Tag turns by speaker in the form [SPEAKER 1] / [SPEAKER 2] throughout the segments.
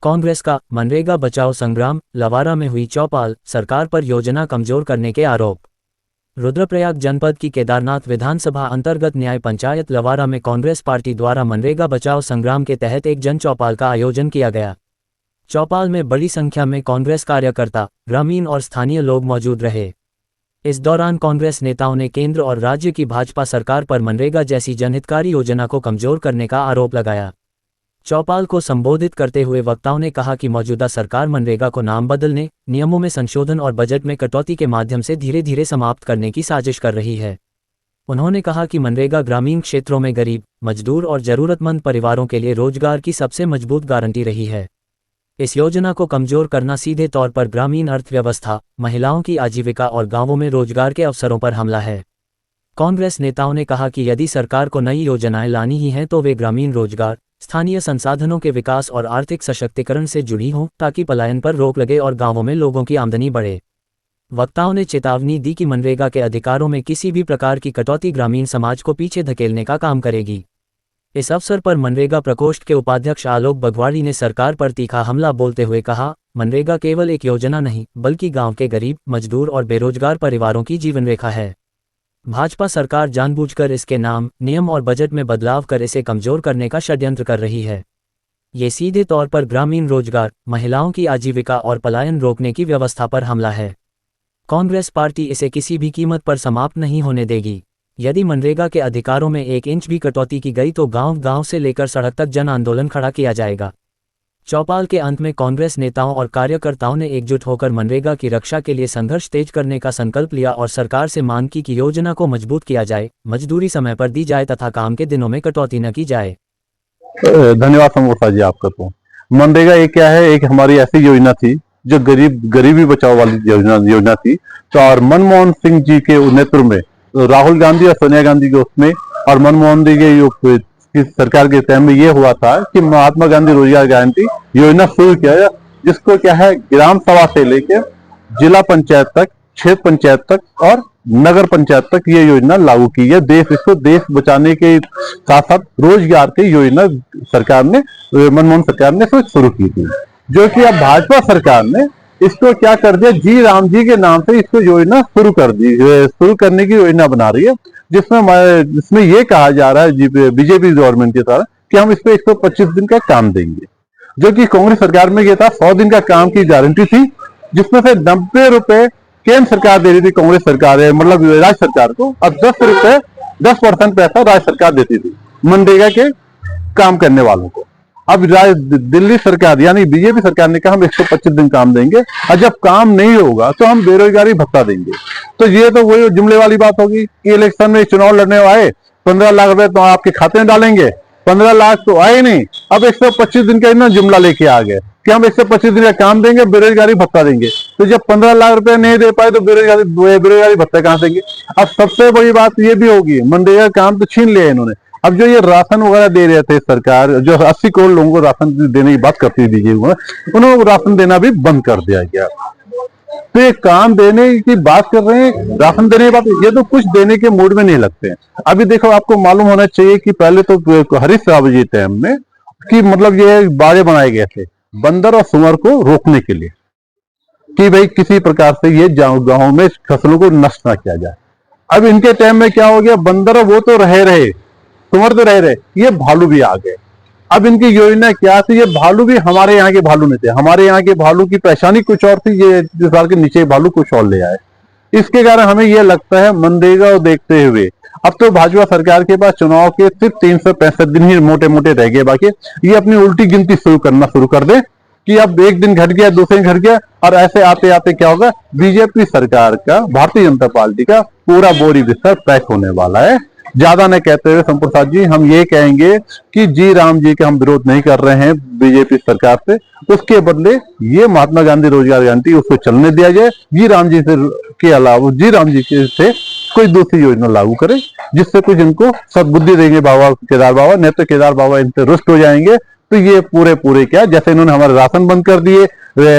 [SPEAKER 1] कांग्रेस का मनरेगा बचाओ संग्राम, लवारा में हुई चौपाल, सरकार पर योजना कमजोर करने के आरोप। रुद्रप्रयाग जनपद की केदारनाथ विधानसभा अंतर्गत न्याय पंचायत लवारा में कांग्रेस पार्टी द्वारा मनरेगा बचाओ संग्राम के तहत एक जन चौपाल का आयोजन किया गया। चौपाल में बड़ी संख्या में कांग्रेस कार्यकर्ता, ग्रामीण और स्थानीय लोग मौजूद रहे। इस दौरान कांग्रेस नेताओं ने केंद्र और राज्य की भाजपा सरकार पर मनरेगा जैसी जनहितकारी योजना को कमजोर करने का आरोप लगाया। चौपाल को संबोधित करते हुए वक्ताओं ने कहा कि मौजूदा सरकार मनरेगा को नाम बदलने, नियमों में संशोधन और बजट में कटौती के माध्यम से धीरे धीरे समाप्त करने की साजिश कर रही है। उन्होंने कहा कि मनरेगा ग्रामीण क्षेत्रों में गरीब, मजदूर और जरूरतमंद परिवारों के लिए रोजगार की सबसे मजबूत गारंटी रही है। इस योजना को कमजोर करना सीधे तौर पर ग्रामीण अर्थव्यवस्था, महिलाओं की आजीविका और गांवों में रोजगार के अवसरों पर हमला है। कांग्रेस नेताओं ने कहा कि यदि सरकार को नई योजनाएं लानी ही हैं तो वे ग्रामीण रोजगार, स्थानीय संसाधनों के विकास और आर्थिक सशक्तिकरण से जुड़ी हों, ताकि पलायन पर रोक लगे और गांवों में लोगों की आमदनी बढ़े। वक्ताओं ने चेतावनी दी कि मनरेगा के अधिकारों में किसी भी प्रकार की कटौती ग्रामीण समाज को पीछे धकेलने का काम करेगी। इस अवसर पर मनरेगा प्रकोष्ठ के उपाध्यक्ष आलोक बघवाड़ी ने सरकार पर तीखा हमला बोलते हुए कहा, मनरेगा केवल एक योजना नहीं बल्कि गांव के गरीब, मजदूर और बेरोजगार परिवारों की जीवन रेखा है। भाजपा सरकार जानबूझकर इसके नाम, नियम और बजट में बदलाव कर इसे कमजोर करने का षड्यंत्र कर रही है। ये सीधे तौर पर ग्रामीण रोजगार, महिलाओं की आजीविका और पलायन रोकने की व्यवस्था पर हमला है। कांग्रेस पार्टी इसे किसी भी कीमत पर समाप्त नहीं होने देगी। यदि मनरेगा के अधिकारों में 1 इंच भी कटौती की गई तो गांव-गांव से लेकर सड़क तक जन आंदोलन खड़ा किया जाएगा। चौपाल के अंत में कांग्रेस नेताओं और कार्यकर्ताओं ने एकजुट होकर मनरेगा की रक्षा के लिए संघर्ष तेज करने का संकल्प लिया और सरकार से मांग की कि योजना को मजबूत किया जाए, मजदूरी समय पर दी जाए तथा काम के दिनों में कटौती न की जाए।
[SPEAKER 2] धन्यवाद समोसा जी आपका। तो मनरेगा एक क्या है, एक हमारी ऐसी योजना थी जो गरीबी बचाओ वाली योजना थी। तो और मनमोहन सिंह जी के नेतृत्व में राहुल गांधी और सोनिया गांधी के उसमें और मनमोहन सिंह के की सरकार के टाइम में ये हुआ था कि महात्मा गांधी रोजगार गारंटी योजना शुरू किया गया, जिसको क्या है ग्राम सभा से लेकर जिला पंचायत तक, क्षेत्र पंचायत तक और नगर पंचायत तक ये योजना लागू की है। देश बचाने के साथ साथ रोजगार की योजना सरकार ने, मनमोहन सरकार ने शुरू की थी, जो कि अब भाजपा सरकार ने इसको क्या कर दिया, जी राम जी के नाम से इसको योजना शुरू कर दी, शुरू करने की योजना बना रही है, जिसमें ये कहा जा रहा है बीजेपी गवर्नमेंट के द्वारा कि हम इस पे 125 दिन का काम देंगे, जो कि कांग्रेस सरकार में ये था 100 दिन का काम की गारंटी थी, जिसमें से 90 रुपए केंद्र सरकार दे रही थी, कांग्रेस सरकार है मतलब राज्य सरकार को, अब 10% पैसा राज्य सरकार देती थी मनरेगा के काम करने वालों को। अब दिल्ली सरकार यानी बीजेपी सरकार ने कहा हम 125 दिन काम देंगे और जब काम नहीं होगा तो हम बेरोजगारी भत्ता देंगे। तो ये तो वही जुमले वाली बात होगी कि इलेक्शन में चुनाव लड़ने आए 15 लाख रुपए तो आपके खाते में डालेंगे, 15 लाख तो आए नहीं, अब 125 दिन का इतना जुमला लेके आ गए कि हम 125 दिन का काम देंगे, बेरोजगारी भत्ता देंगे। तो जब 15 लाख रुपए नहीं दे पाए तो बेरोजगारी भत्ता कहां देंगे। अब सबसे बड़ी बात ये भी होगी, मनरेगा काम तो छीन लिया इन्होंने। अब जो ये राशन वगैरह दे रहे थे सरकार, जो 80 करोड़ लोगों को राशन देने की बात करती थी, उन्होंने राशन देना भी बंद कर दिया गया। तो ये काम देने की बात कर रहे हैं, राशन देने की बात, ये तो कुछ देने के मूड में नहीं लगते हैं। अभी देखो आपको मालूम होना चाहिए कि पहले तो हरीश रावत जी टाइम में कि मतलब ये बाड़े बनाए गए थे बंदर और सुअर को रोकने के लिए कि भाई किसी प्रकार से ये गांव में फसलों को नष्ट ना किया जाए। अब इनके टाइम में क्या हो गया, बंदर वो तो रहे, सुअर तो रहे, ये भालू भी आ गए। अब इनकी योजना क्या थी, ये भालू भी हमारे यहाँ के भालू नहीं थे, हमारे यहाँ के भालू की परेशानी कुछ और थी, ये साल के नीचे भालू कुछ और ले आए। इसके कारण हमें यह लगता है मनरेगा को देखते हुए अब तो भाजपा सरकार के पास चुनाव के सिर्फ 365 दिन ही मोटे मोटे रह गए, बाकी ये अपनी उल्टी गिनती शुरू कर दे कि अब एक दिन घट गया, दूसरे दिन घट गया, और ऐसे आते आते क्या होगा, बीजेपी सरकार का, भारतीय जनता पार्टी का पूरा बोरी बिस्तर पैक होने वाला है। ज्यादा न कहते हुए संप्रसाद जी हम ये कहेंगे कि जी राम जी के हम विरोध नहीं कर रहे हैं बीजेपी सरकार से, उसके बदले ये महात्मा गांधी रोजगार गारंटी उसको चलने दिया जाए। जी राम जी से के अलावा जी राम जी से कोई दूसरी योजना लागू करे जिससे कुछ इनको सद्बुद्धि देंगे बाबा केदार बाबा, नहीं तो केदार बाबा इनसे रुष्ट हो जाएंगे। तो ये पूरे क्या, जैसे इन्होंने हमारे राशन बंद कर दिए,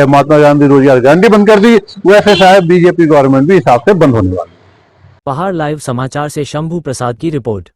[SPEAKER 2] महात्मा गांधी रोजगार गारंटी बंद कर दी, वैसे शायद बीजेपी गवर्नमेंट भी हिसाब से बंद होने वाली।
[SPEAKER 1] पहाड़ लाइव समाचार से शंभू प्रसाद की रिपोर्ट।